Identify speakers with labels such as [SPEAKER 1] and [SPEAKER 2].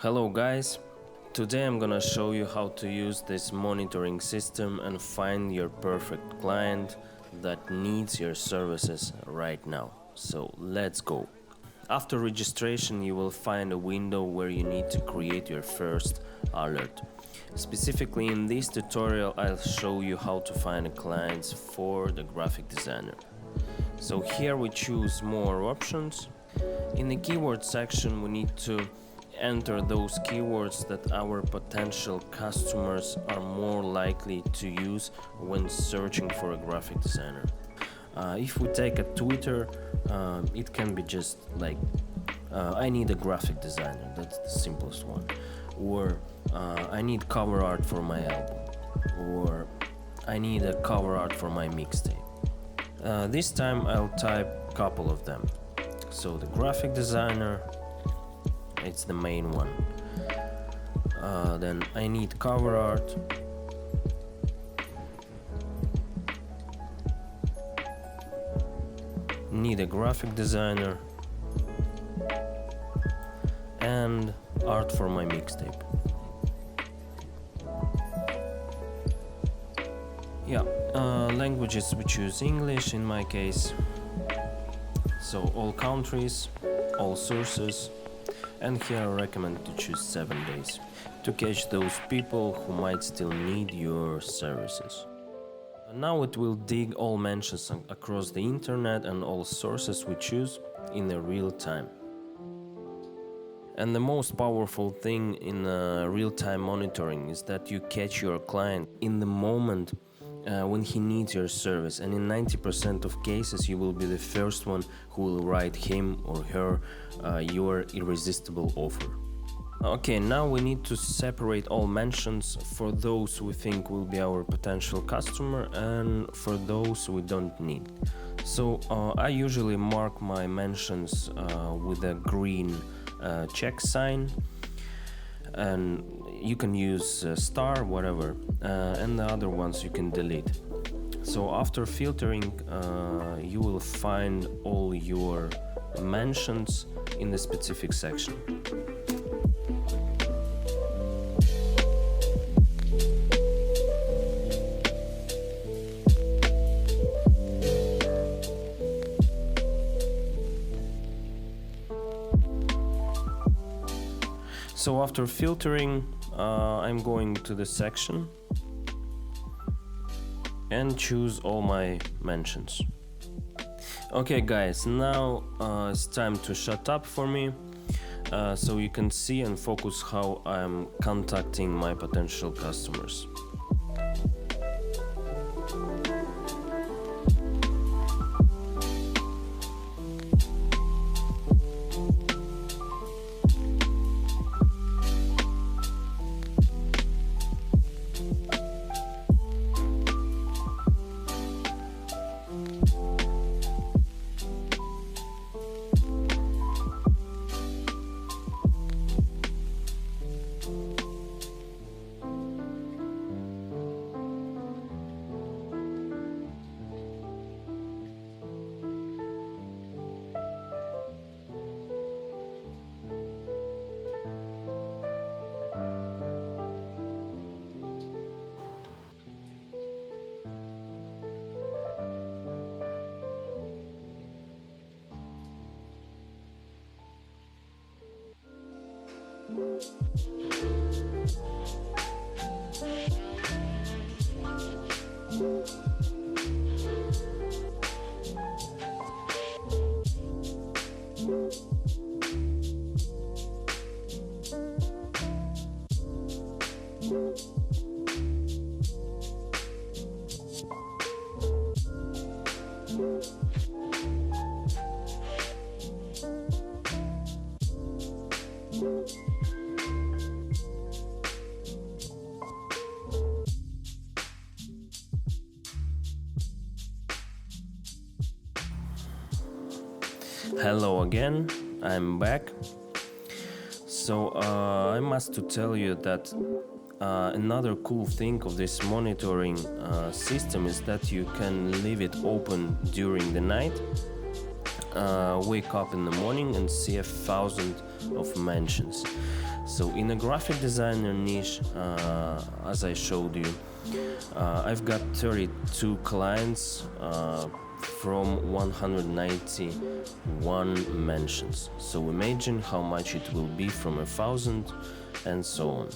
[SPEAKER 1] Hello guys, today I'm gonna show you how to use this monitoring system and find your perfect client that needs your services right now. So let's go. After registration you will find a window where you need to create your first alert. Specifically in this tutorial I'll show you how to find clients for the graphic designer. So here we choose more options. In the keyword section we need to enter those keywords that our potential customers are more likely to use when searching for a graphic designer. If we take a Twitter, it can be just like I need a graphic designer, that's the simplest one. Or I need cover art for my album. Or I need a cover art for my mixtape. This time I'll type a couple of them. So the graphic designer, it's the main one. Then I need cover art. Need a graphic designer. And art for my mixtape. Yeah, languages we choose English in my case. So all countries, all sources. And here I recommend to choose 7 days to catch those people who might still need your services. Now it will dig all mentions across the internet and all sources we choose in the real time. And the most powerful thing in real-time monitoring is that you catch your client in the moment when he needs your service, and in 90% of cases you will be the first one who will write him or her your irresistible offer. Okay, now we need to separate all mentions for those we think will be our potential customer and for those we don't need. So I usually mark my mentions with a green check sign, and you can use star, whatever, and the other ones you can delete. So after filtering you will find all your mentions in the specific section. So after filtering, I'm going to the section and choose all my mentions. Okay guys, now it's time to shut up for me, so you can see and focus how I'm contacting my potential customers. Hello again, I'm back. So I must to tell you that another cool thing of this monitoring system is that you can leave it open during the night wake up in the morning and see 1,000 of mentions. So in a graphic designer niche, as I showed you, I've got 32 clients from 191 mentions. So imagine how much it will be from 1,000 and so on.